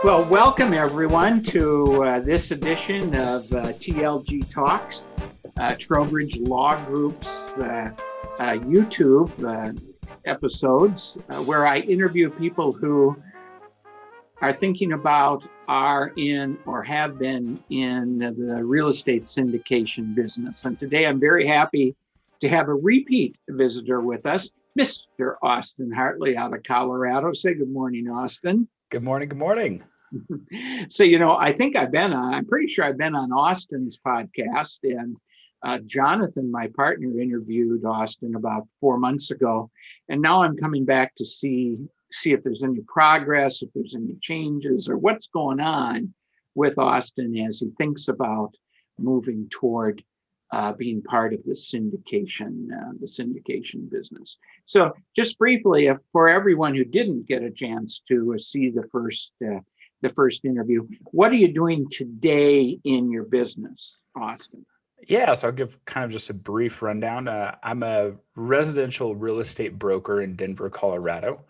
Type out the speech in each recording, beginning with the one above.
Well, welcome everyone to this edition of TLG Talks, Trowbridge Law Group's YouTube episodes, where I interview people who are thinking about, are in, or have been in the real estate syndication business. And today I'm very happy to have a repeat visitor with us, Mr. Austin Hartley out of Colorado. Say good morning, Austin. Good morning. Good morning. So, I'm pretty sure I've been on Austin's podcast, and Jonathan, my partner, interviewed Austin about 4 months ago. And now I'm coming back to see if there's any progress, if there's any changes, or what's going on with Austin as he thinks about moving toward being part of the syndication business. So just briefly, for everyone who didn't get a chance to see the first interview, what are you doing today in your business, Austin? Yeah, so I'll give kind of just a brief rundown. I'm a residential real estate broker in Denver, Colorado.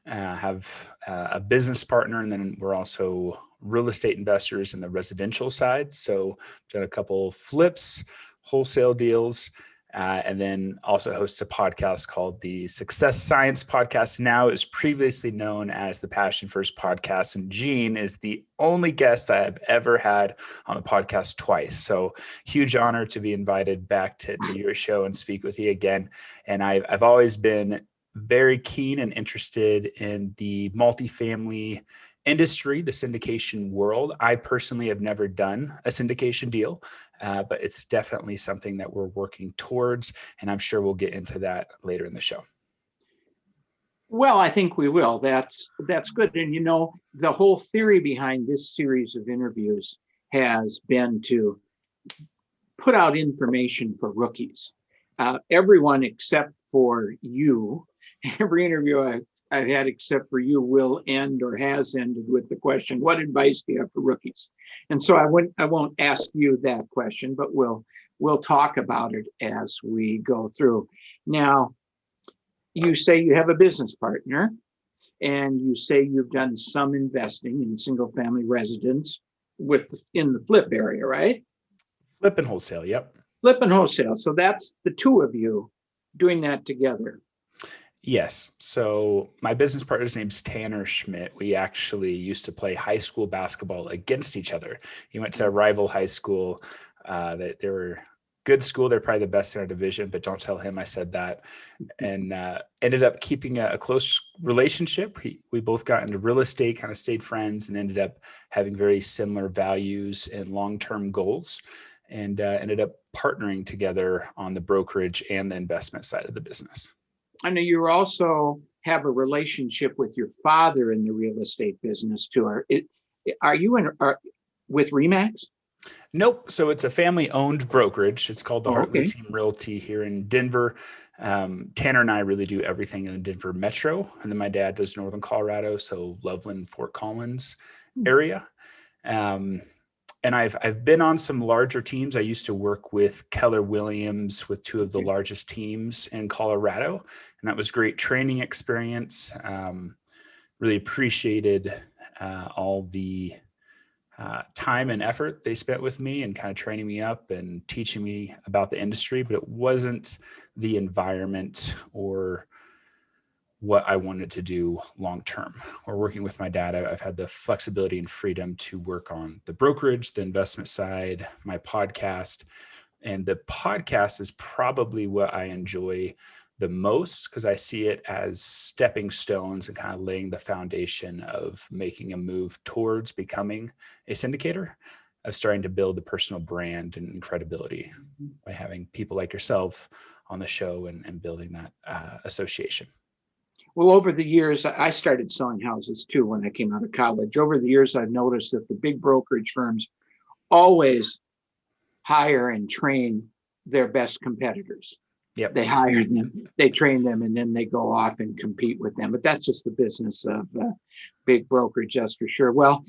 Have a business partner, and then we're also real estate investors in the residential side. So I've done a couple flips, wholesale deals, and then also hosts a podcast called the Success Science Podcast. Now is previously known as the Passion First Podcast. And Gene is the only guest I have ever had on the podcast twice. So huge honor to be invited back to your show and speak with you again. And I've always been very keen and interested in the multifamily industry, the syndication world. I personally have never done a syndication deal, but it's definitely something that we're working towards, and I'm sure we'll get into that later in the show. Well, I think we will. That's good. And the whole theory behind this series of interviews has been to put out information for rookies. Everyone except for you, every interview I've had except for you will end or has ended with the question, what advice do you have for rookies? And so I won't ask you that question, but we'll talk about it as we go through. Now, you say you have a business partner, and you say you've done some investing in single family residence in the flip area, right? Flip and wholesale, yep. Flip and wholesale. So that's the two of you doing that together. Yes. So my business partner's name's Tanner Schmidt. We actually used to play high school basketball against each other. He went to a rival high school. They were good school. They're probably the best in our division, but don't tell him I said that. And ended up keeping a close relationship. We both got into real estate, kind of stayed friends, and ended up having very similar values and long-term goals, and ended up partnering together on the brokerage and the investment side of the business. I know you also have a relationship with your father in the real estate business too. Are you with Remax? Nope. So it's a family-owned brokerage. It's called the Hartley Team Realty here in Denver. Tanner and I really do everything in the Denver metro, and then my dad does Northern Colorado, so Loveland, Fort Collins area. And I've been on some larger teams. I used to work with Keller Williams with two of the largest teams in Colorado, and that was great training experience. Really appreciated all the time and effort they spent with me and kind of training me up and teaching me about the industry, but it wasn't the environment or what I wanted to do long-term. Or working with my dad, I've had the flexibility and freedom to work on the brokerage, the investment side, my podcast. And the podcast is probably what I enjoy the most, because I see it as stepping stones and kind of laying the foundation of making a move towards becoming a syndicator, of starting to build a personal brand and credibility by having people like yourself on the show and building that association. Well, over the years, I started selling houses too when I came out of college. Over the years, I've noticed that the big brokerage firms always hire and train their best competitors. Yep. They hire them, they train them, and then they go off and compete with them. But that's just the business of big brokerage, that's for sure. Well,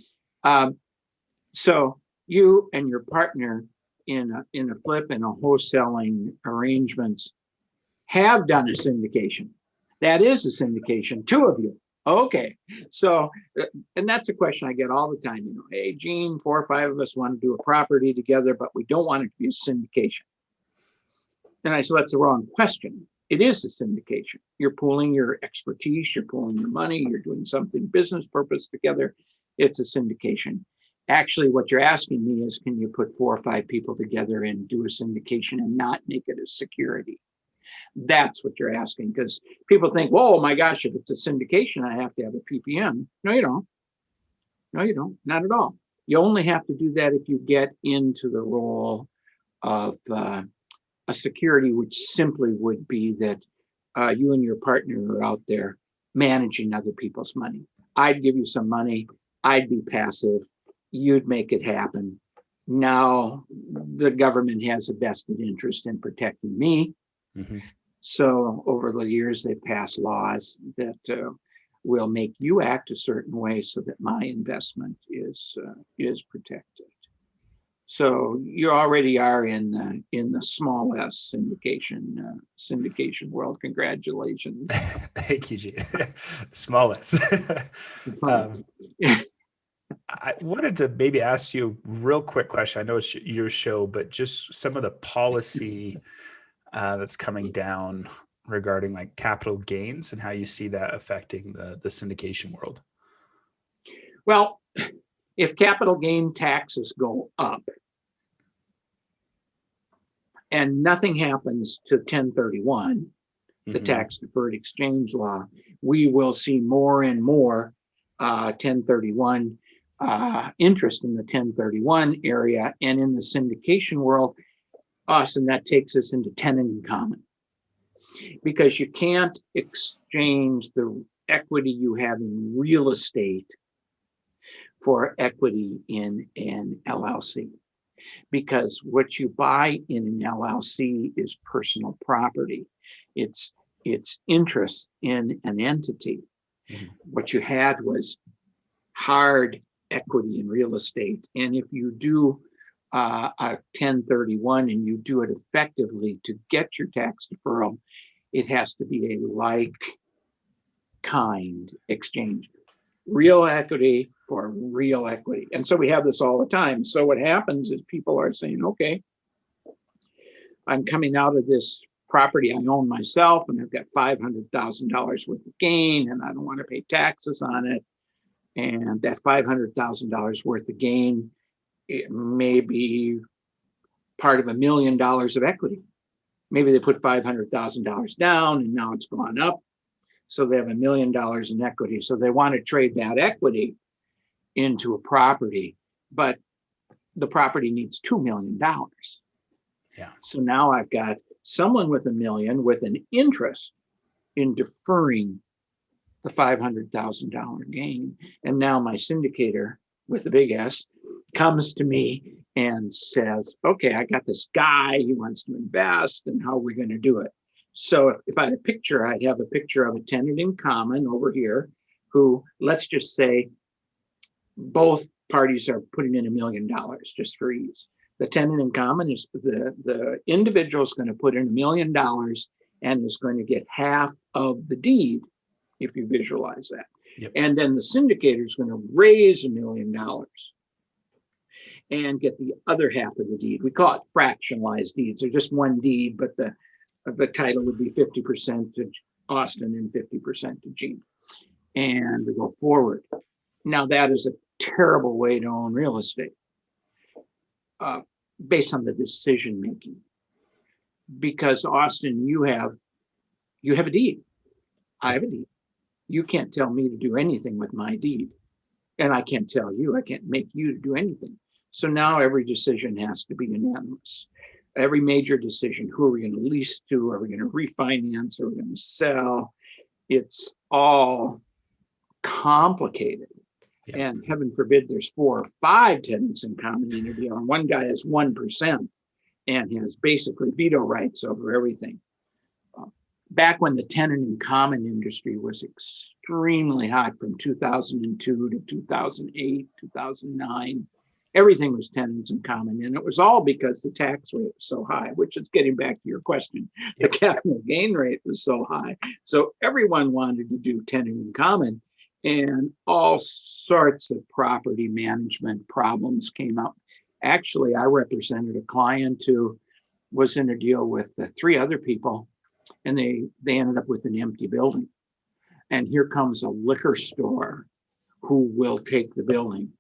so you and your partner in a flip and a wholesaling arrangements have done a syndication. That is a syndication, two of you. Okay. So, and that's a question I get all the time. Hey, Gene, 4 or 5 of us want to do a property together, but we don't want it to be a syndication. And I said, that's the wrong question. It is a syndication. You're pooling your expertise, you're pooling your money, you're doing something business purpose together. It's a syndication. Actually, what you're asking me is, can you put 4 or 5 people together and do a syndication and not make it a security? That's what you're asking, because people think, whoa, my gosh, if it's a syndication, I have to have a PPM. No, you don't. No, you don't. Not at all. You only have to do that if you get into the role of a security, which simply would be that you and your partner are out there managing other people's money. I'd give you some money. I'd be passive. You'd make it happen. Now the government has a vested interest in protecting me. Mm-hmm. So over the years, they've passed laws that will make you act a certain way so that my investment is protected. So you already are in the small s syndication world. Congratulations. Thank you, Gene. Small s. I wanted to maybe ask you a real quick question. I know it's your show, but just some of the policy that's coming down regarding like capital gains and how you see that affecting the syndication world. Well, if capital gain taxes go up and nothing happens to 1031, the tax deferred exchange law, we will see more and more 1031 interest in the 1031 area and in the syndication world. And that takes us into tenant in common, because you can't exchange the equity you have in real estate for equity in an LLC, because what you buy in an LLC is personal property. It's interest in an entity. Mm-hmm. What you had was hard equity in real estate, and if you do a 1031 and you do it effectively to get your tax deferral, it has to be a like kind exchange, real equity for real equity. And so we have this all the time. So what happens is people are saying, okay, I'm coming out of this property I own myself and I've got $500,000 worth of gain and I don't want to pay taxes on it. And that $500,000 worth of gain, it may be part of $1 million of equity. Maybe they put $500,000 down and now it's gone up. So they have $1 million in equity. So they want to trade that equity into a property, but the property needs $2 million. Yeah. So now I've got someone with $1 million with an interest in deferring the $500,000 gain. And now my syndicator with a big S comes to me and says, okay, I got this guy, he wants to invest, and how are we going to do it? So if I had a picture, I'd have a picture of a tenant in common over here who, let's just say, both parties are putting in $1 million just for ease. The tenant in common is the individual is going to put in $1 million and is going to get half of the deed, if you visualize that. Yep. And then the syndicator is going to raise $1 million and get the other half of the deed. We call it fractionalized deeds. They're just one deed, but the title would be 50% to Austin and 50% to Gene. And we go forward. Now that is a terrible way to own real estate based on the decision making. Because Austin, you have a deed. I have a deed. You can't tell me to do anything with my deed. And I can't tell you, I can't make you to do anything. So now every decision has to be unanimous. Every major decision, who are we going to lease to? Are we going to refinance? Are we going to sell? It's all complicated. Yeah. And heaven forbid there's 4 or 5 tenants in common in a deal. And one guy has 1% and has basically veto rights over everything. Back when the tenant in common industry was extremely hot from 2002 to 2008, 2009, everything was tenants in common. And it was all because the tax rate was so high, which is getting back to your question. The capital gain rate was so high. So everyone wanted to do tenant in common. and all sorts of property management problems came up. Actually, I represented a client who was in a deal with three other people, and they ended up with an empty building. And here comes a liquor store who will take the building.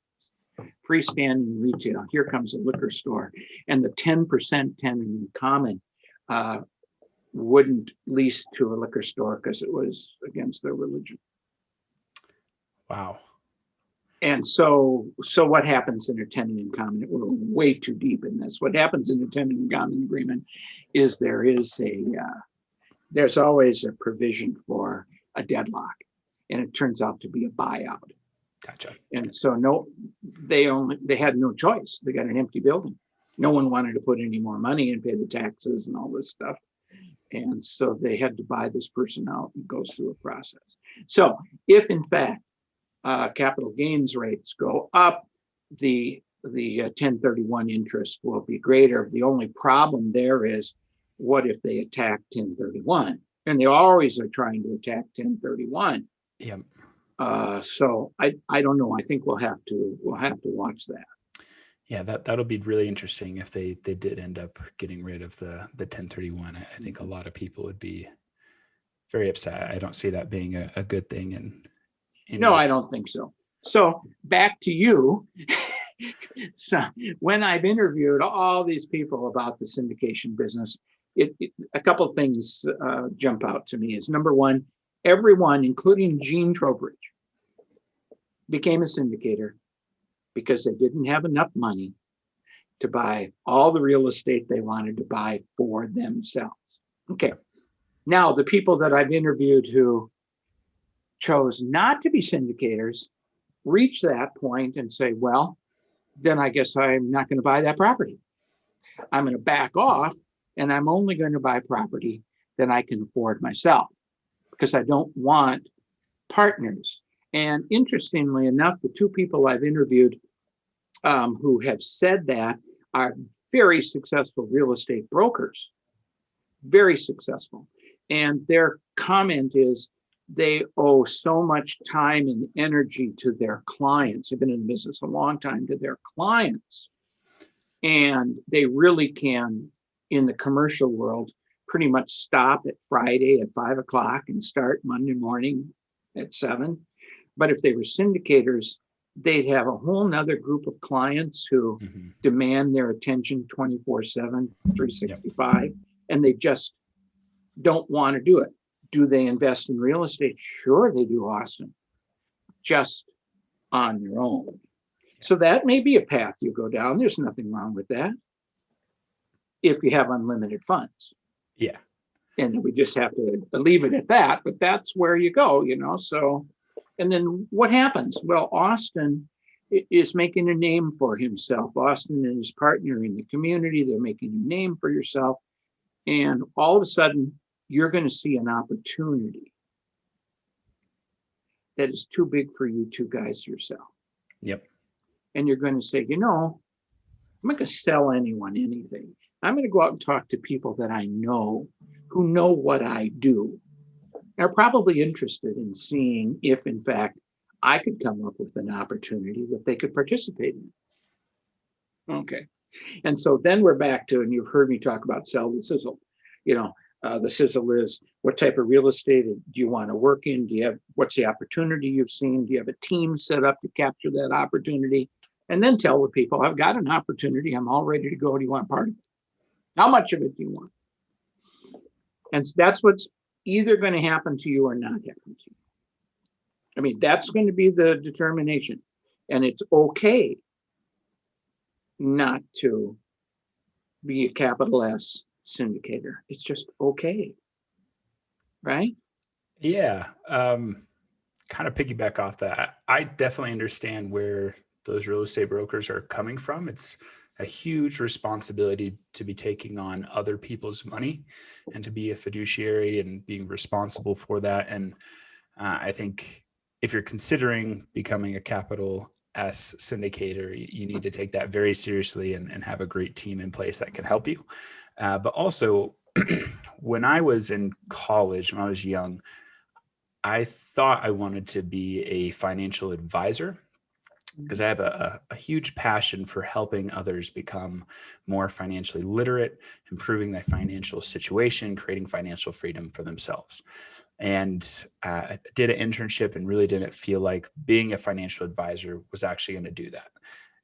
Freestanding retail. Here comes a liquor store, and the 10% tenant in common wouldn't lease to a liquor store because it was against their religion. Wow. And so what happens in a tenant in common? We're way too deep in this. What happens in a tenant in common agreement is there's always a provision for a deadlock, and it turns out to be a buyout. Gotcha. And so they had no choice. They got an empty building. No one wanted to put any more money and pay the taxes and all this stuff. And so they had to buy this person out and go through a process. So if in fact capital gains rates go up, the 1031 interest will be greater. The only problem there is, what if they attack 1031? And they always are trying to attack 1031. Yeah. So I don't know. I think we'll have to watch that. Yeah, that'll be really interesting if they did end up getting rid of the 1031. I think a lot of people would be very upset. I don't see that being a good thing. And no, I don't think so. So back to you. So when I've interviewed all these people about the syndication business, a couple of things jump out to me. Is number one, everyone, including Gene Trowbridge, became a syndicator because they didn't have enough money to buy all the real estate they wanted to buy for themselves. Okay. Now, the people that I've interviewed who chose not to be syndicators reach that point and say, well, then I guess I'm not going to buy that property. I'm going to back off, and I'm only going to buy property that I can afford myself, because I don't want partners. And interestingly enough, the two people I've interviewed who have said that are very successful real estate brokers, very successful. And their comment is they owe so much time and energy to their clients. They've been in business a long time, to their clients. And they really can, in the commercial world, pretty much stop at Friday at 5 o'clock and start Monday morning at 7. But if they were syndicators, they'd have a whole nother group of clients who demand their attention 24/7, 365, yep. And they just don't want to do it. Do they invest in real estate? Sure, they do, Austin, just on their own. So that may be a path you go down. There's nothing wrong with that if you have unlimited funds. Yeah. And we just have to leave it at that, but that's where you go, so. And then what happens? Well, Austin is making a name for himself. Austin and his partner in the community, they're making a name for yourself. And all of a sudden, you're going to see an opportunity that is too big for you two guys yourself. Yep. And you're going to say, I'm not going to sell anyone anything. I'm going to go out and talk to people that I know, who know what I do, are probably interested in seeing if, in fact, I could come up with an opportunity that they could participate in. Okay. And so then we're back to, and you've heard me talk about sell the sizzle. The sizzle is, what type of real estate do you want to work in? What's the opportunity you've seen? Do you have a team set up to capture that opportunity? And then tell the people, I've got an opportunity. I'm all ready to go. Do you want part of it? How much of it do you want? And that's what's either going to happen to you or not happen to you. I mean, that's going to be the determination. And it's okay not to be a capital S syndicator. It's just okay. Right? Yeah. Kind of piggyback off that. I definitely understand where those real estate brokers are coming from. It's a huge responsibility to be taking on other people's money and to be a fiduciary and being responsible for that. And I think if you're considering becoming a capital S syndicator, you need to take that very seriously and have a great team in place that can help you. But also, when I was in college, when I was young, I thought I wanted to be a financial advisor because I have a huge passion for helping others become more financially literate, improving their financial situation, creating financial freedom for themselves. And I did an internship and really didn't feel like being a financial advisor was actually going to do that.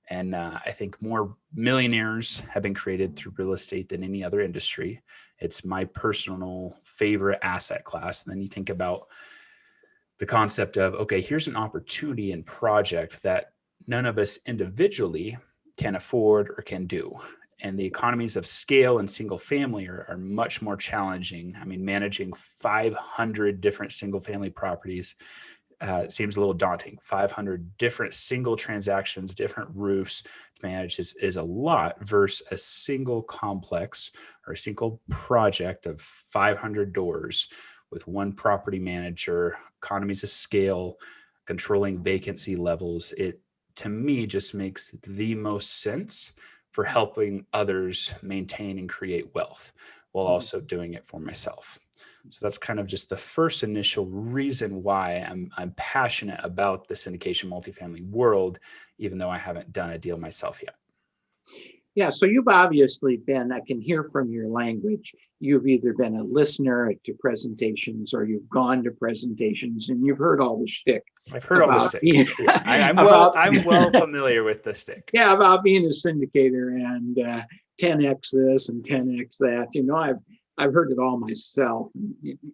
And I think more millionaires have been created through real estate than any other industry. It's my personal favorite asset class. And then you think about the concept of, okay, here's an opportunity and project that none of us individually can afford or can do. And the economies of scale and single family are much more challenging. I mean, managing 500 different single family properties seems a little daunting. 500 different single transactions, different roofs to manage is a lot versus a single complex or a single project of 500 doors with one property manager, economies of scale, controlling vacancy levels. It, to me, just makes the most sense for helping others maintain and create wealth while also doing it for myself. So that's kind of just the first initial reason why I'm passionate about the syndication multifamily world, even though I haven't done a deal myself yet. Yeah, so you've obviously been, I can hear from your language, you've either been a listener to presentations or you've gone to presentations and you've heard all the shtick. I've heard all the stick. Being, Yeah, I'm well familiar with the stick. Yeah, about being a syndicator and 10x this and 10x that. You know, I've heard it all myself.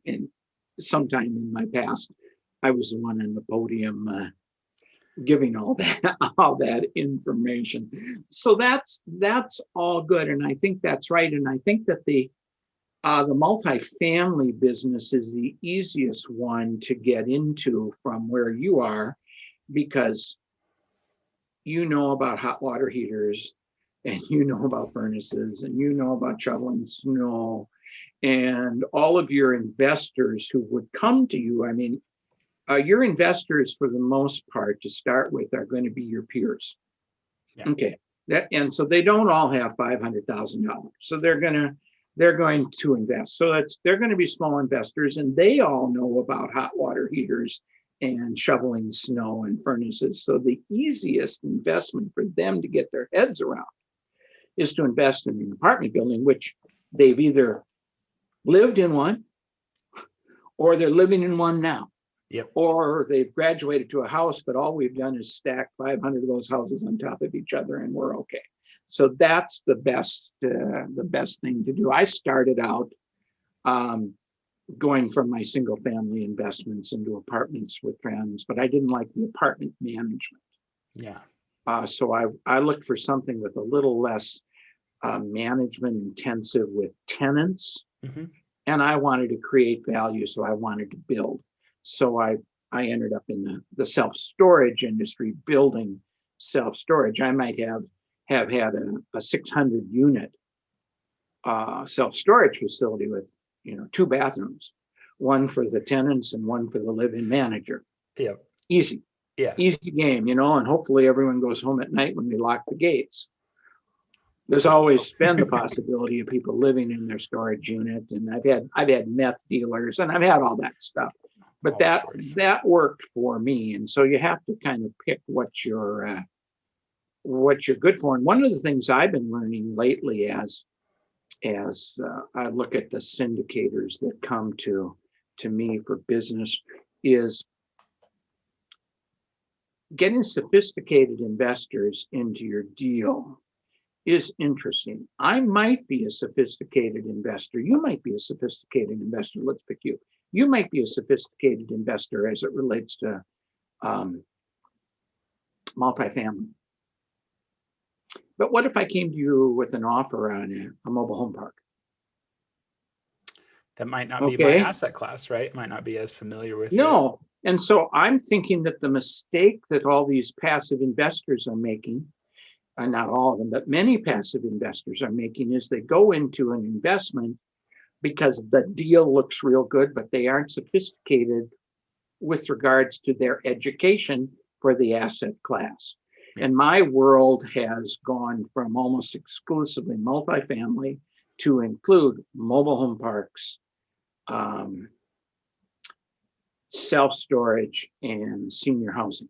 And sometime in my past, I was the one on the podium giving all that information. So that's all good, and I think that's right. And I think that the multifamily business is the easiest one to get into from where you are, because you know about hot water heaters and you know about furnaces and you know about shoveling snow, and all of your investors who would come to you. I mean, your investors, for the most part, to start with, are going to be your peers. Yeah. Okay. And so they don't all have $500,000. So they're going to invest. So they're going to be small investors, and they all know about hot water heaters and shoveling snow and furnaces. So the easiest investment for them to get their heads around is to invest in an apartment building, which they've either lived in one or they're living in one now. Yep. Or they've graduated to a house, but all we've done is stack 500 of those houses on top of each other, and we're okay. So that's the best thing to do. I started out going from my single family investments into apartments with friends, but I didn't like the apartment management. Yeah. So I looked for something with a little less management intensive with tenants, and I wanted to create value, so I wanted to build. So I ended up in the self-storage industry, building self-storage. I might have had a 600 unit self-storage facility with 2 bathrooms, one for the tenants and one for the live-in manager. Yeah. Easy. Yeah. Easy game, and hopefully everyone goes home at night when we lock the gates. There's always been the possibility of people living in their storage unit, and I've had meth dealers, and I've had all that stuff. But that worked for me, and so you have to kind of pick what you're good for. And one of the things I've been learning lately, as I look at the syndicators that come to me for business, is getting sophisticated investors into your deal is interesting. I might be a sophisticated investor. You might be a sophisticated investor. Let's pick you. You might be a sophisticated investor as it relates to multifamily. But what if I came to you with an offer on a mobile home park? That might not be my asset class, right? Might not be as familiar with it. No. And so I'm thinking that the mistake that all these passive investors are making, and not all of them, but many passive investors are making, is they go into an investment because the deal looks real good, but they aren't sophisticated with regards to their education for the asset class. And my world has gone from almost exclusively multifamily to include mobile home parks, self-storage, and senior housing.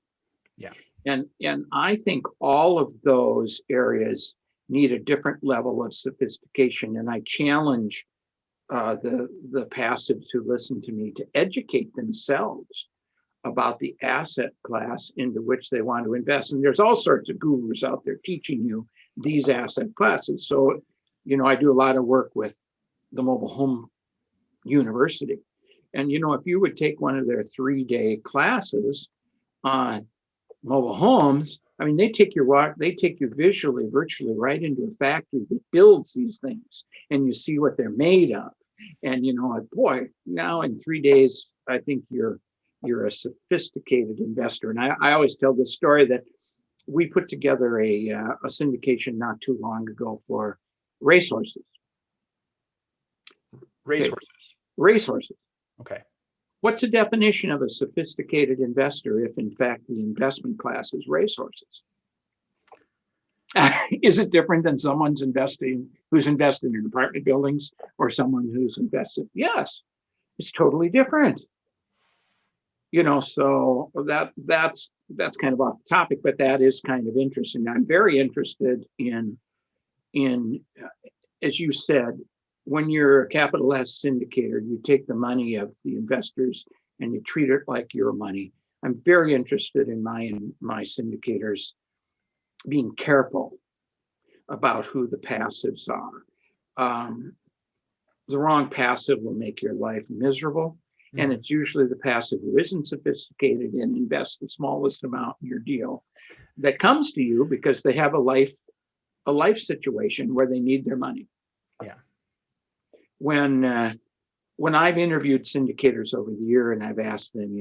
Yeah. And I think all of those areas need a different level of sophistication. And I challenge the passives who listen to me to educate themselves about the asset class into which they want to invest. And there's all sorts of gurus out there teaching you these asset classes. So, I do a lot of work with the Mobile Home University. And, if you would take one of their 3-day classes on mobile homes, I mean, they take you visually, virtually right into a factory that builds these things, and you see what they're made of. And, boy, now in 3 days, I think you're a sophisticated investor. And I always tell this story that we put together a syndication not too long ago for racehorses. Racehorses. Okay. What's the definition of a sophisticated investor if, in fact, the investment class is racehorses? Is it different than someone's who's invested in apartment buildings or someone who's invested? Yes, it's totally different. So that's kind of off the topic, but that is kind of interesting. I'm very interested in as you said, when you're a capital S syndicator, you take the money of the investors and you treat it like your money. I'm very interested in my syndicators being careful about who the passives are. The wrong passive will make your life miserable. And it's usually the passive who isn't sophisticated and invests the smallest amount in your deal that comes to you because they have a life situation where they need their money. Yeah. When I've interviewed syndicators over the year and I've asked them,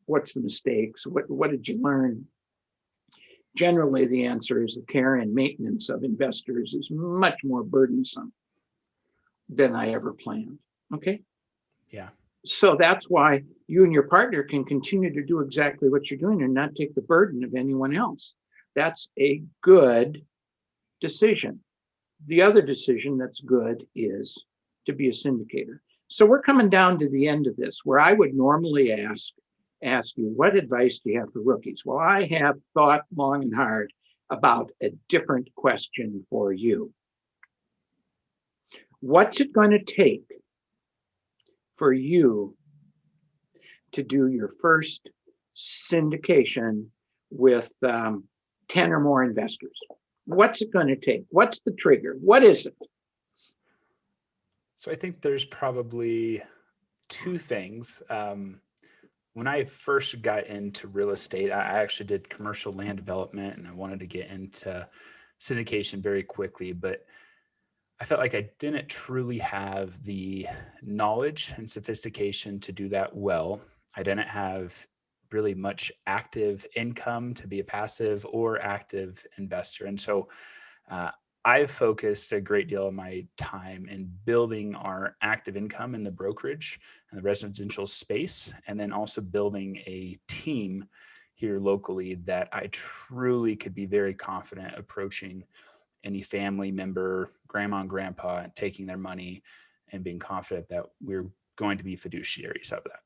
what's the mistakes? What did you learn? Generally, the answer is the care and maintenance of investors is much more burdensome than I ever planned. Okay. Yeah. So that's why you and your partner can continue to do exactly what you're doing and not take the burden of anyone else. That's a good decision. The other decision that's good is to be a syndicator. So we're coming down to the end of this, where I would normally ask you, what advice do you have for rookies? Well, I have thought long and hard about a different question for you. What's it going to take for you to do your first syndication with 10 or more investors? What's it going to take? What's the trigger? What is it? So I think there's probably two things. When I first got into real estate, I actually did commercial land development and I wanted to get into syndication very quickly, but I felt like I didn't truly have the knowledge and sophistication to do that well. I didn't have really much active income to be a passive or active investor. And so I've focused a great deal of my time in building our active income in the brokerage and the residential space, and then also building a team here locally that I truly could be very confident approaching any family member, grandma and grandpa, and taking their money and being confident that we're going to be fiduciaries of that.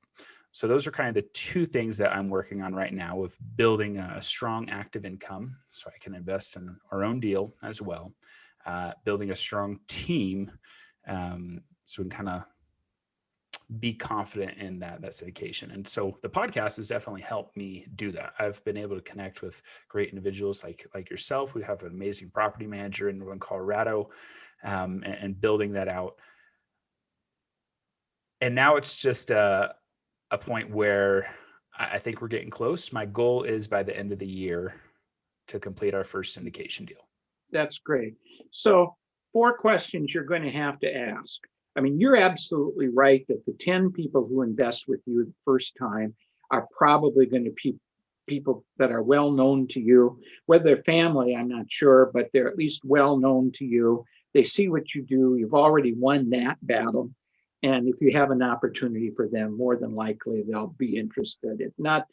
So those are kind of the two things that I'm working on right now, with building a strong active income so I can invest in our own deal as well, building a strong team so we can kind of be confident in that syndication. And so the podcast has definitely helped me do that. I've been able to connect with great individuals like yourself, who have an amazing property manager in Northern Colorado, and building that out. And now it's just a point where I think we're getting close. My goal is by the end of the year to complete our first syndication deal. That's great. So 4 questions you're going to have to ask. I mean, you're absolutely right that the 10 people who invest with you the first time are probably going to be people that are well known to you. Whether they're family, I'm not sure, but they're at least well known to you. They see what you do. You've already won that battle. And if you have an opportunity for them, more than likely they'll be interested. If not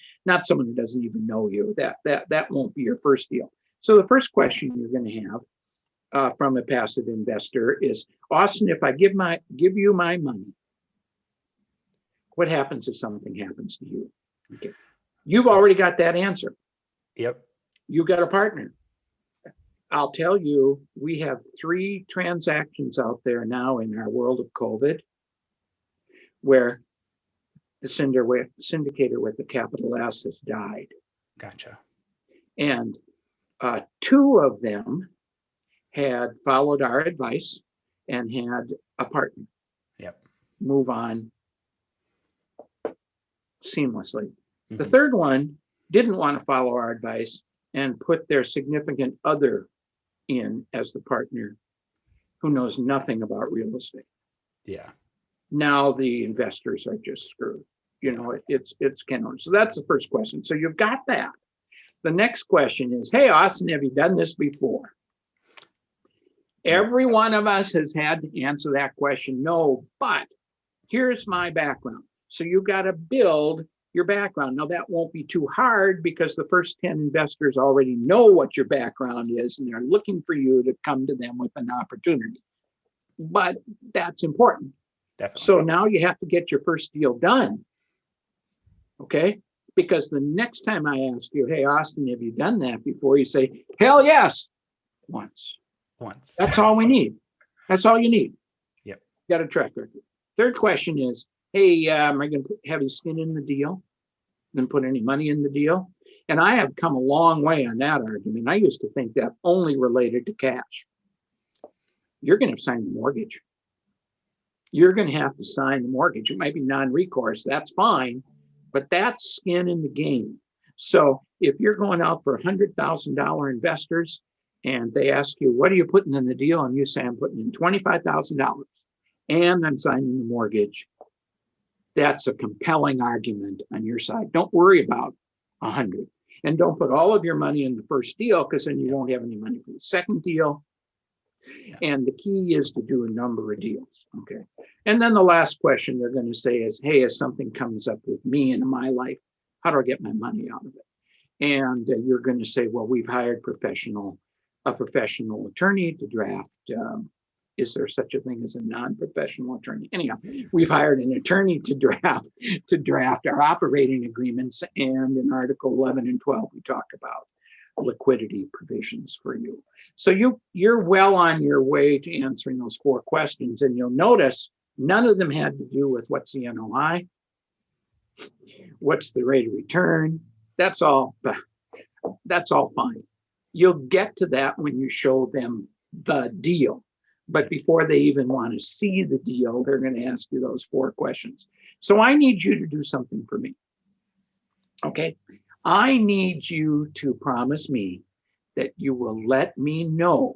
someone who doesn't even know you, that won't be your first deal. So the first question you're going to have from a passive investor is, Austin, if I give you my money, What happens if something happens to you? Okay. You've already got that answer. Yep. You've got a partner. I'll tell you, we have 3 transactions out there now in our world of COVID where the syndicator with the capital S has died. Gotcha. And 2 of them had followed our advice and had a partner. Yep. Move on seamlessly. Mm-hmm. The third one didn't want to follow our advice and put their significant other in as the partner who knows nothing about real estate. Yeah. Now the investors are just screwed. It's Ken. So that's the first question. So you've got that. The next question is, hey, Austin, have you done this before? Every one of us has had to answer that question. No, but here's my background. So you've got to build your background. Now that won't be too hard because the first 10 investors already know what your background is and they're looking for you to come to them with an opportunity. But that's important. Definitely. So now you have to get your first deal done. Okay? Because the next time I ask you, hey, Austin, have you done that before? You say, hell yes. Once. That's all we need. That's all you need. Yep. Got a track record. Third question is, hey, am I going to have any skin in the deal? Going to put any money in the deal? And I have come a long way on that argument. I used to think that only related to cash. You're going to sign the mortgage. You're going to have to sign the mortgage. It might be non-recourse. That's fine, but that's skin in the game. So if you're going out for $100,000 investors and they ask you, what are you putting in the deal? And you say, I'm putting in $25,000 and I'm signing the mortgage. That's a compelling argument on your side. Don't worry about 100. And don't put all of your money in the first deal because then you won't have any money for the second deal. Yeah. And the key is to do a number of deals. Okay. And then the last question they're going to say is, hey, if something comes up with me in my life, how do I get my money out of it? And you're going to say, well, we've hired a professional attorney to draft. Is there such a thing as a non-professional attorney? Anyhow, we've hired an attorney to draft our operating agreements. And in Article 11 and 12, we talk about liquidity provisions for you. So you're well on your way to answering those 4 questions. And you'll notice none of them had to do with what's the NOI, what's the rate of return. That's all fine. You'll get to that when you show them the deal. But before they even want to see the deal, they're going to ask you those 4 questions. So I need you to do something for me. Okay? I need you to promise me that you will let me know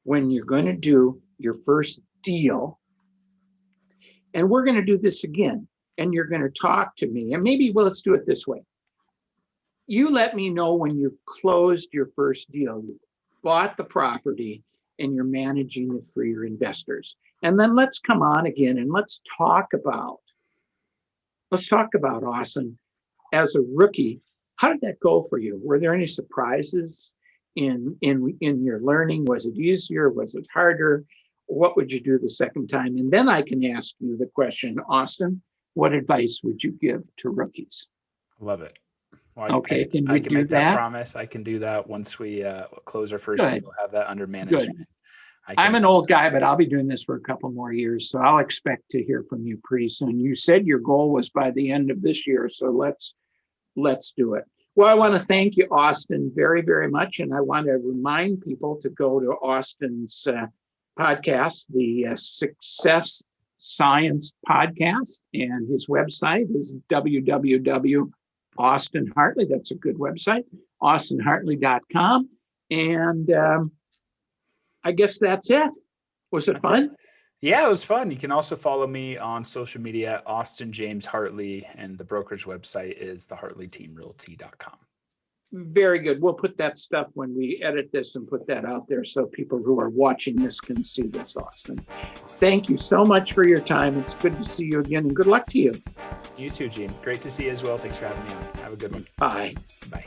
when you're going to do your first deal. And we're going to do this again. And you're going to talk to me. And maybe, well, let's do it this way. You let me know when you've closed your first deal. You bought the property and you're managing it for your investors. And then let's come on again and let's talk about Austin as a rookie. How did that go for you? Were there any surprises in your learning? Was it easier? Was it harder? What would you do the second time? And then I can ask you the question, Austin, what advice would you give to rookies? Love it. Well, okay, can we do make that promise? I can do that once we close our first deal. We'll have that under management. I'm an old guy, but I'll be doing this for a couple more years, so I'll expect to hear from you pretty soon. You said your goal was by the end of this year, so let's do it. Well, I want to thank you, Austin, very, very much, and I want to remind people to go to Austin's podcast, the Success Science Podcast, and his website is Austin Hartley, that's a good website, austinhartley.com. And I guess that's it. Was it fun? Yeah, it was fun. You can also follow me on social media, Austin James Hartley, and the brokerage website is thehartleyteamrealty.com. Very good. We'll put that stuff when we edit this and put that out there so people who are watching this can see this, Austin. Thank you so much for your time. It's good to see you again, and good luck to you. You too, Gene. Great to see you as well. Thanks for having me on. Have a good one. Bye. Bye.